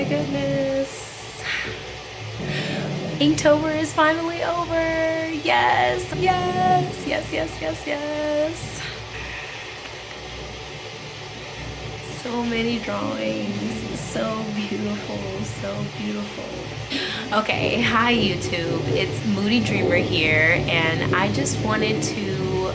goodness. Inktober is finally over. Yes, yes, yes, yes, yes, yes. So many drawings, so beautiful, so beautiful. Okay, hi YouTube, it's Moody Dreamer here, and I just wanted to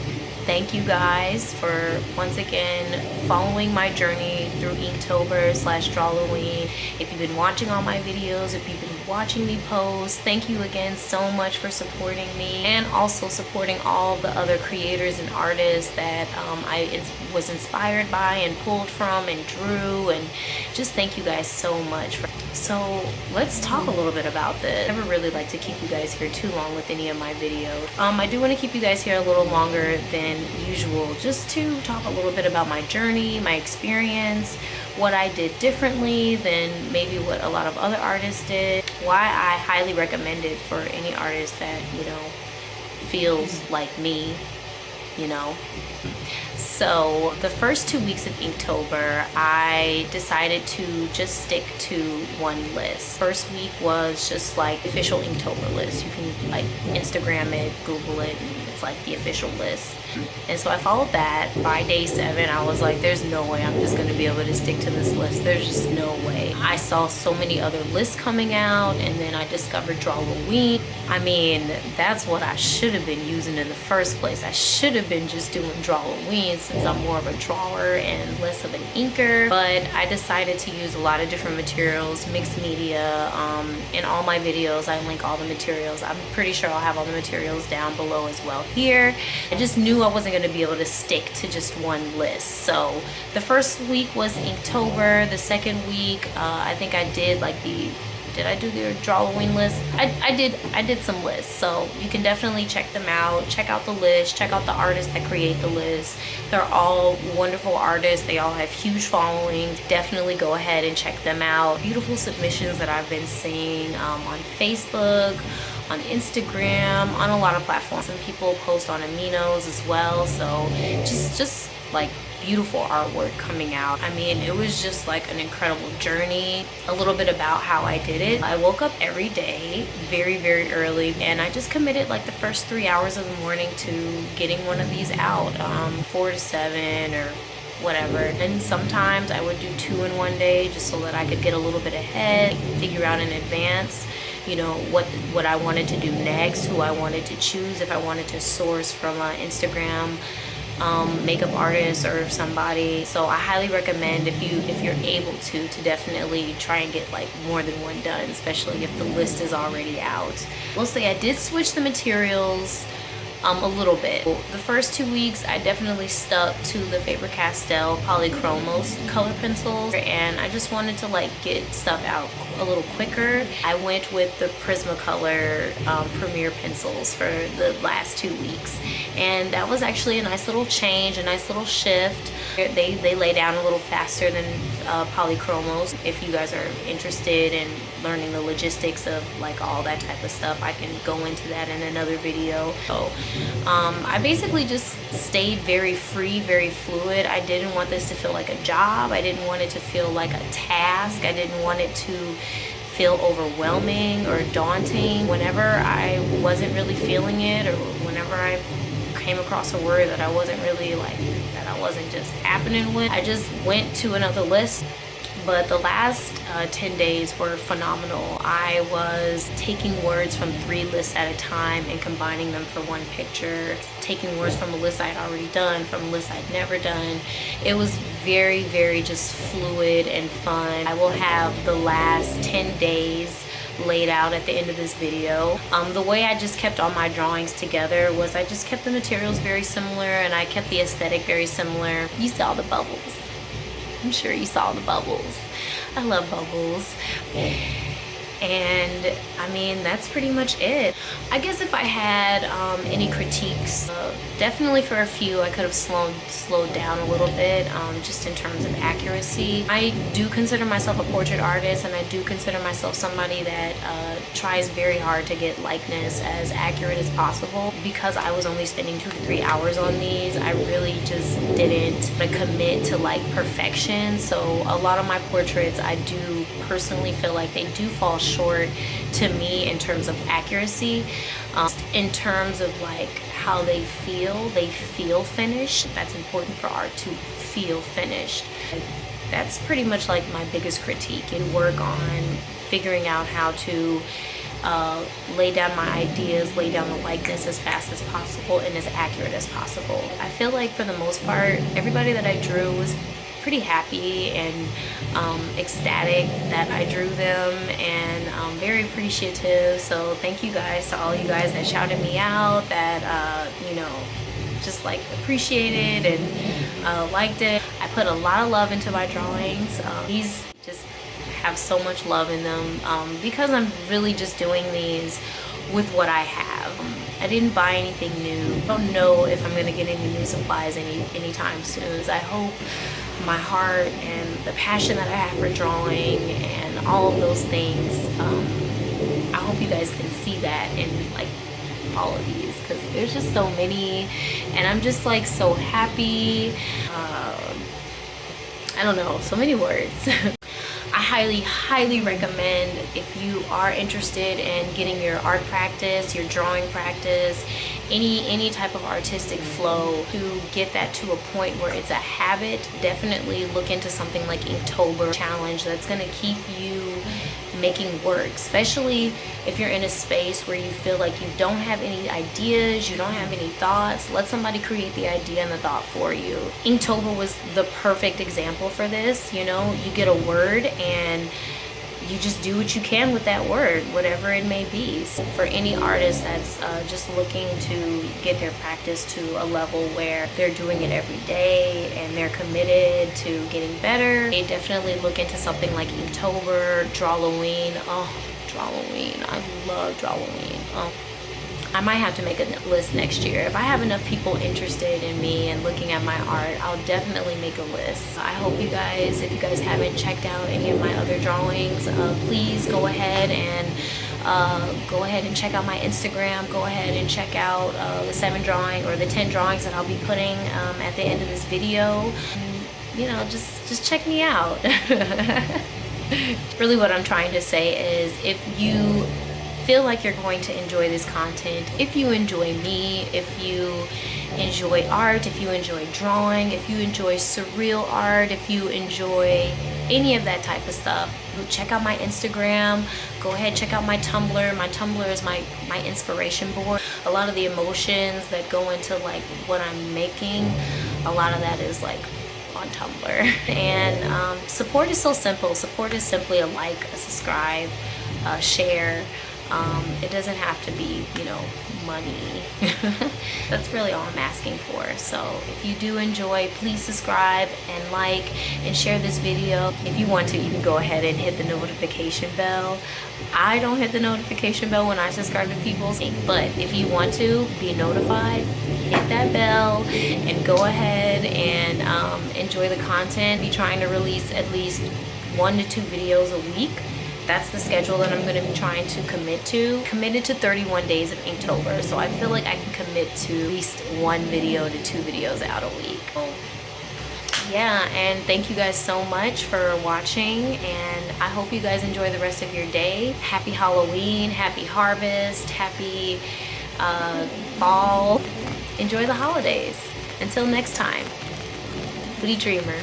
thank you guys for once again following my journey through Inktober/ℎ𝔢℠𝔢𝔢𝔢. If you've been watching all my videos, if you've been watching me post, thank you again so much for supporting me and also supporting all the other creators and artists that I was inspired by and pulled from and drew, and just thank you guys so much. So let's talk a little bit about this. I never really like to keep you guys here too long with any of my videos. I do want to keep you guys here a little longer than usual, just to talk a little bit about my journey, my experience, what I did differently than maybe what a lot of other artists did, why I highly recommend it for any artist that, you know, feels like me, you know. So the first 2 weeks of Inktober, I decided to just stick to one list. First week was just like official Inktober list. You can like Instagram it, Google it, and it's like the official list. And so I followed that. By day 7, I was like, there's no way I'm just gonna be able to stick to this list. There's just no way. I saw so many other lists coming out, and then I discovered ℎ𝔢℠𝔢𝔢𝔢. I mean, that's what I should have been using in the first place. I should have been just doing ℎ𝔢℠𝔢𝔢𝔢 since I'm more of a drawer and less of an inker. But I decided to use a lot of different materials, mixed media. In all my videos, I link all the materials. I'm pretty sure I'll have all the materials down below as well here. I just knew I wasn't going to be able to stick to just one list. So the first week was Inktober. The second week, I think I did like did I do the ℎ𝔢℠𝔢𝔢𝔢𝔢 list? I did some lists, so you can definitely check them out. Check out the list, check out the artists that create the list. They're all wonderful artists. They all have huge followings. Definitely go ahead and check them out. Beautiful submissions that I've been seeing on Facebook, on Instagram, on a lot of platforms. Some people post on Aminos as well, so just like beautiful artwork coming out. I mean, it was just like an incredible journey. A little bit about how I did it. I woke up every day very, very early, and I just committed like the first 3 hours of the morning to getting one of these out, 4 to 7 or whatever. And sometimes I would do 2 in one day just so that I could get a little bit ahead, figure out in advance, you know, what I wanted to do next, who I wanted to choose, if I wanted to source from Instagram makeup artist or somebody. So I highly recommend, if you're able to definitely try and get like more than one done, especially if the list is already out. We'll say I did switch the materials a little bit. The first 2 weeks I definitely stuck to the Faber Castell Polychromos color pencils, and I just wanted to like get stuff out a little quicker. I went with the Prismacolor Premier pencils for the last 2 weeks, and that was actually a nice little change, a nice little shift. They lay down a little faster than Polychromos. If you guys are interested in learning the logistics of like all that type of stuff, I can go into that in another video. So I basically just stayed very free, very fluid. I didn't want this to feel like a job. I didn't want it to feel like a task. I didn't want it to feel overwhelming or daunting. Whenever I wasn't really feeling it, or whenever I came across a word that I wasn't really like, that I wasn't just happening with, I just went to another list. But the last 10 days were phenomenal. I was taking words from 3 lists at a time and combining them for one picture, taking words from a list I'd already done, from a list I'd never done. It was very, very just fluid and fun. I will have the last 10 days laid out at the end of this video. The way I just kept all my drawings together was I just kept the materials very similar, and I kept the aesthetic very similar. You saw the bubbles. I'm sure you saw the bubbles. I love bubbles. And I mean, that's pretty much it. I guess if I had any critiques, definitely for a few I could have slowed down a little bit, just in terms of accuracy. I do consider myself a portrait artist, and I do consider myself somebody that tries very hard to get likeness as accurate as possible. Because I was only spending 2 to 3 hours on these, I really just didn't commit to like perfection. So a lot of my portraits, I do personally feel like they do fall short to me in terms of accuracy. In terms of like how they feel finished. That's important for art, to feel finished. That's pretty much like my biggest critique, and work on figuring out how to lay down my ideas, lay down the likeness as fast as possible and as accurate as possible. I feel like for the most part, everybody that I drew was pretty happy and ecstatic that I drew them, and very appreciative. So thank you guys to all you guys that shouted me out, that you know, just like appreciated and liked it. I put a lot of love into my drawings. These just have so much love in them, because I'm really just doing these with what I have. I didn't buy anything new. I don't know if I'm gonna get any new supplies anytime soon. So I hope my heart and the passion that I have for drawing and all of those things, I hope you guys can see that in like all of these, because there's just so many, and I'm just like so happy. I don't know, so many words. I highly recommend, if you are interested in getting your art practice, your drawing practice, any type of artistic flow, to get that to a point where it's a habit, definitely look into something like Inktober challenge. That's going to keep you making work, especially if you're in a space where you feel like you don't have any ideas, you don't have any thoughts. Let somebody create the idea and the thought for you. Inktober was the perfect example for this. You know, you get a word and you just do what you can with that word, whatever it may be. So for any artist that's just looking to get their practice to a level where they're doing it every day and they're committed to getting better, they definitely look into something like Inktober, ℎ𝔢𝕒𝕒. Oh, ℎ𝔢𝕒𝕒. I love ℎ𝔢𝕒𝕒. Oh. I might have to make a list next year. If I have enough people interested in me and looking at my art, I'll definitely make a list. I hope you guys, if you guys haven't checked out any of my other drawings, please go ahead and check out my Instagram. Go ahead and check out the 7 drawing or the 10 drawings that I'll be putting at the end of this video. You know, just check me out. Really what I'm trying to say is, if you feel like you're going to enjoy this content, if you enjoy me, if you enjoy art, if you enjoy drawing, if you enjoy surreal art, if you enjoy any of that type of stuff, check out my Instagram. Go ahead, check out my Tumblr. My Tumblr is my inspiration board. A lot of the emotions that go into like what I'm making, a lot of that is like on Tumblr. And support is so simple. Support is simply a like, a subscribe, a share. It doesn't have to be, you know, money. That's really all I'm asking for. So if you do enjoy, please subscribe and like and share this video. If you want to, you can go ahead and hit the notification bell. I don't hit the notification bell when I subscribe to people's, but if you want to be notified, hit that bell and go ahead and enjoy the content. Be trying to release at least 1 to 2 videos a week. That's the schedule that I'm going to be trying to commit to. Committed to 31 days of Inktober, so I feel like I can commit to at least 1 video to 2 videos out a week. Yeah, and thank you guys so much for watching, and I hope you guys enjoy the rest of your day. Happy Halloween, happy harvest, happy fall. Enjoy the holidays. Until next time, Moody Dreamer.